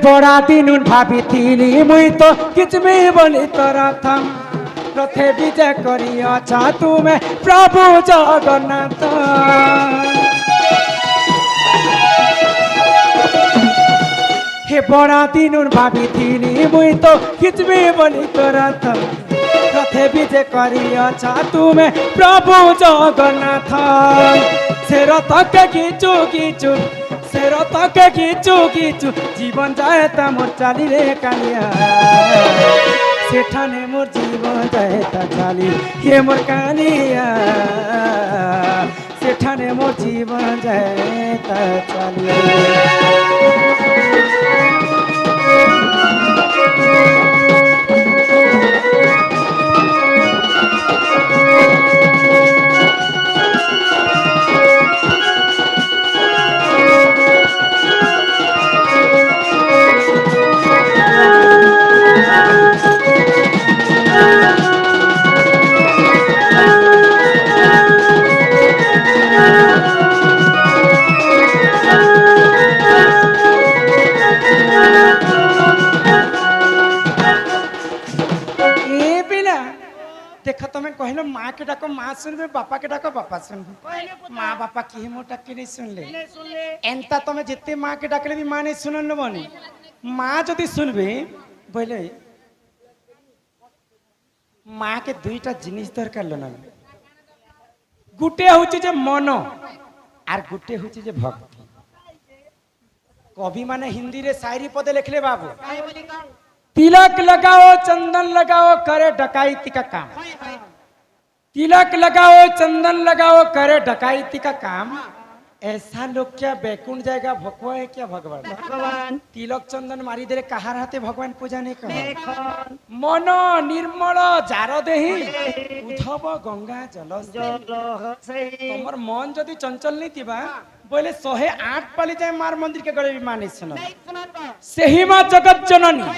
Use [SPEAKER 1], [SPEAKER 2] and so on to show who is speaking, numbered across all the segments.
[SPEAKER 1] बड़ा दिन भाभी मुई तो किचमी बोली तोरा थम रथे विजय करिया तुमे प्रभु जगन्नाथ हे बड़ा दिन भाभी मुई तो किचमी बोली तोरा थम रथे विजय करिया तुमे प्रभु जगन्नाथ से रथ के गिचु गिचु से रथ के गिचु गिचु जीवन जाए ता मोर चाली रे कालिया सेठाने मोर जीवन जाए ता चाली हे मोर कालिया सेठाने मोर जीवन जाए ता चाली देख तुम कहलो माँ के डाको माँ सुनबे बापा के डाको बापा सुनबे माँ बापा की मोर डाक नहीं सुनले एंता तुम जिते माँ के डाकले भी माँ नहीं सुनल बनी माँ जदि सुनबे बोले माँ के दुईटा जिनिस दरकार लो ना गुटे होची जे मन आर गुटे होची जे भक्ति कवि माने हिंदी रे शायरी पदे लिखले बाबू तिलक लगाओ चंदन लगाओ करे डकैती का काम तिलक लगाओ चंदन लगाओ करे डकैती का काम ऐसा लोग क्या बैकुंठ जाएगा भगवा है क्या भगवान तिलक चंदन मारी दे कहा रहते भगवान पूजा नहीं कर मन निर्मल जार देही उधव गंगा जल तुमर मन जदि चंचल नहीं थिबा बोले 108 पाली जाए मार मंदिर के गले भी माने सुन से ही मां जगत जननी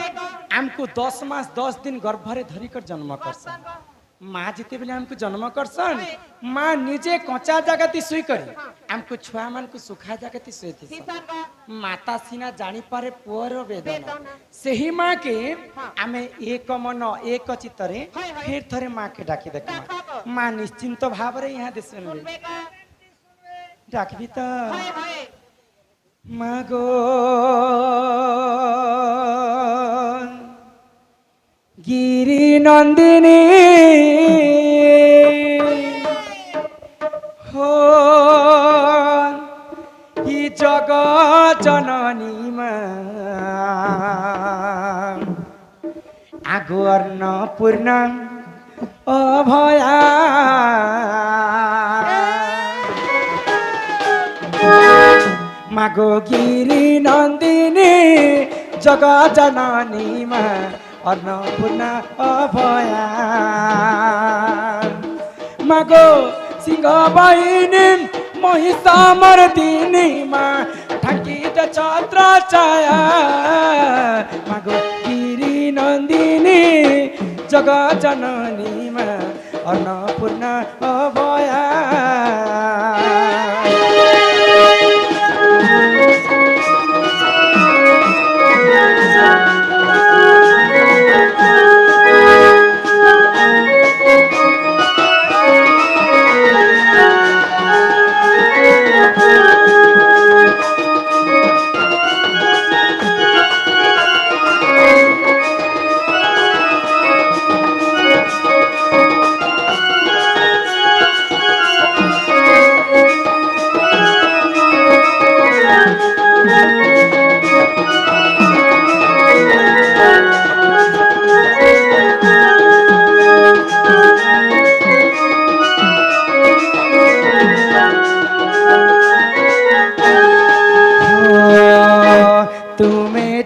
[SPEAKER 1] हमको 10 मास 10 दिन गर्भरे धरी कर जन्म करसन माँ जिते बेले हमको जन्म करसन माँ निजे कच्चा जगती सुई करी हमको छुआ मन को सुखा जगती सुई माता सीना जानी पारे पुअर वेदना से ही माँ के आमे एक मन एक चित्तरे फिर थरे माँ के डाकी देख माँ निश्चिंत भाव रे यहाँ देसन डाकबी तो माँ गो गिरी नंदिनी हो ही जगत जननी माँ आगो अन्नपूर्णा अभया मागो गिरी नंदिनी जगत जननी माँ अन्नपूर्णा अभया मागो सिंह बाहिनी महिषामर्दिनी माँ ठाकित छत्र छाया मागो गिरी नंदिनी जगत जननी माँ अन्नपूर्णा अभया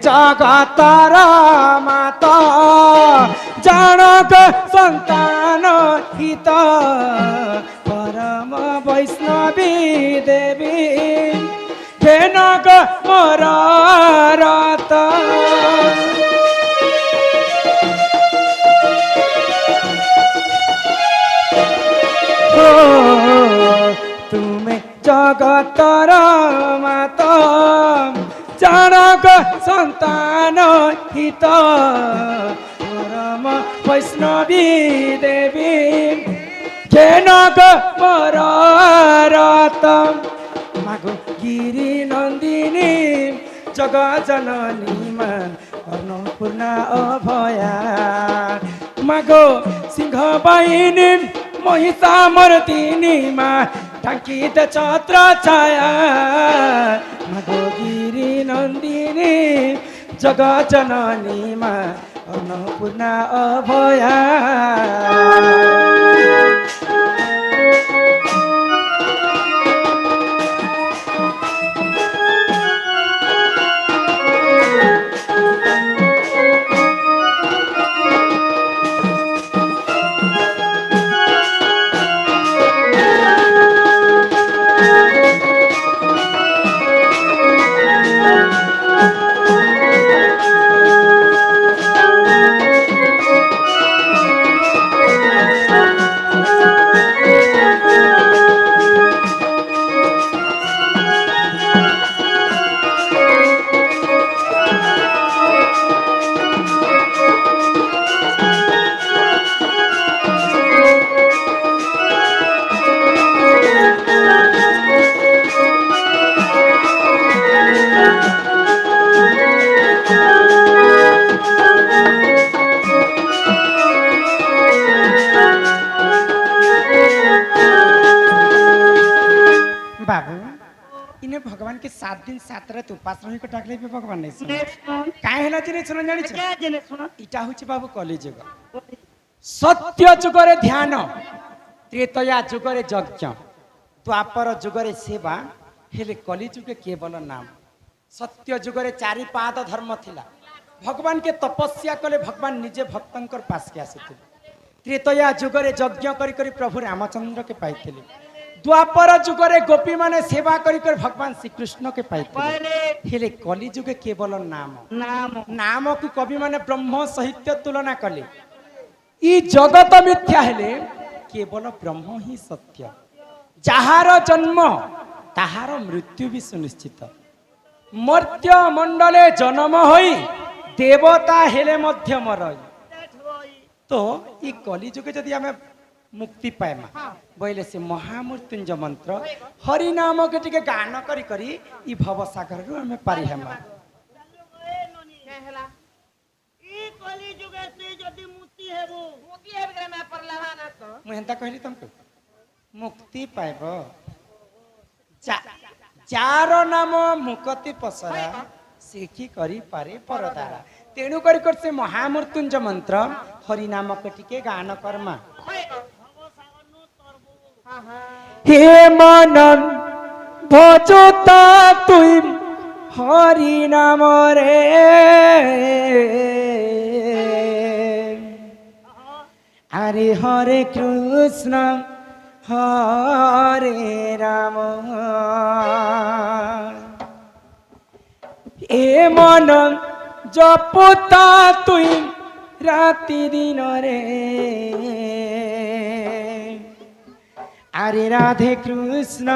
[SPEAKER 1] जगतारा माता जनक संतान हित परम वैष्णवी देवी जनक मोर रत तुम्हें जगतारा माता जनक संतान हित परम वैष्णवी देवी जनक पररत मागो गिरी नंदिनी जग जननी मान अन्नपूर्णा अभया मागो सिंह बाहिनी महिषामर्दिनी मा टांकित छत्र छाया मागो गिरी नंदिनी जग जननी मा अन्नपूर्णा अभया भगवान के 7 दिन 7 रात उपास रही को डाकले भी भगवान नहीं सुन काहे हला जे सुन जानि छ क्या जने सुन इटा होछि बाबू कलिजुग सत्य जुगरे ध्यान त्रेतया जुगरे यज्ञ द्वापर जुगरे सेवा हेले कलिजुग केवल नाम सत्य जुगरे 4 पाद धर्म थिला भगवान के तपस्या कले भगवान निजे भक्तंकर पास के आसिथिले त्रेतया जुगरे यज्ञ करी करी प्रभु रामचंद्र के पाइथिले द्वापर जुगरे गोपी माने सेवा करी कर भगवान श्री कृष्ण के पाइथिले हेले कलि जुगे केवल नाम नाम नाम को कवि माने ब्रह्म साहित्य तुलना कले ई जगत मिथ्या हेले केवल ब्रह्म ही सत्य जहार जन्म ताहार मृत्यु भी सुनिश्चित मर्त्य मंडले जन्म होई देवता हेले मध्य मरई तो ई कलि जुगे जदि हमें मुक्ति पाएमा बोले से महामृत्युंजय मंत्र हरि नाम के टिके गान करी करी ई भव सागर रु हमें पारी हेमा ई कलि जुगे से जदि मुक्ति हेबो मैं परलाहा ना तो मु हेंता कहली तुमको मुक्ति पाइबो चार नाम मुक्ति पसरा सेखी करी पारे परदारा तेणु करी कर से महामृत्युंजय मंत्र हरि नाम के टिके गान करमा हे मन भजता तुई हरि नाम रे हरे हरे कृष्ण हरे राम ए मन जपता तुई राति दिन रे अरे राधे कृष्ण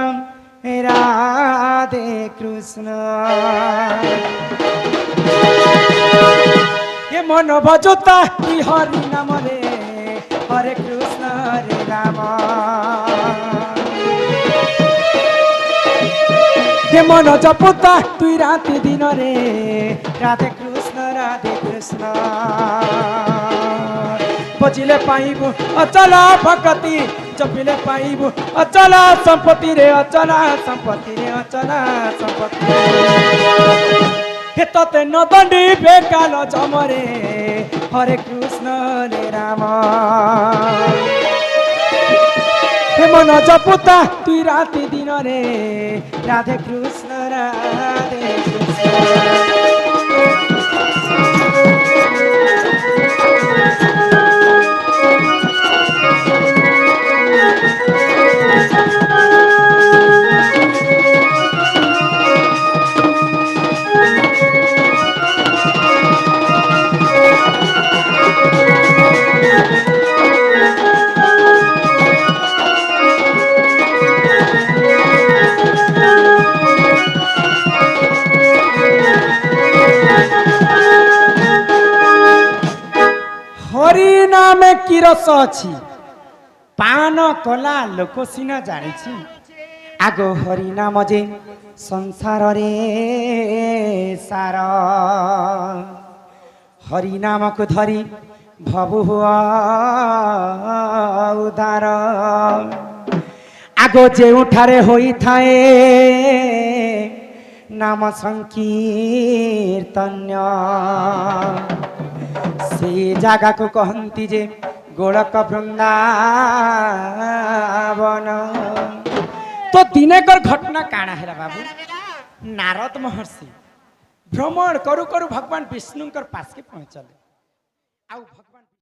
[SPEAKER 1] ये मन भजता कि हरि नाम रे हरे कृष्ण हरे राम ये मन जपता तुई राति दिन रे राधे कृष्ण बजिले पाइबु अचल भक्ति जपिले पाइबु अचल संपत्ति रे अचल संपत्ति रे अचल संपत्ति हे तते नदंडी बेकाल जमरे हरे कृष्ण रे राम हे मन जपुता तुई राति दिन रे राधे कृष्ण राधे कृष्ण हरि नाम की रस अछि पान कला लोक सिना जानिछि आगो हरि नाम जे संसार रे सार हरि नाम को धरी भवु हुआ उदार आगो जेउठारे होई थाए नाम संकीर्तन्य से जगह को कहती जे गोलक वृंदावन तो दिनेकर घटना काना है बाबू नारद महर्षि भ्रमण करू करू भगवान विष्णुकर पास के पहुंचले।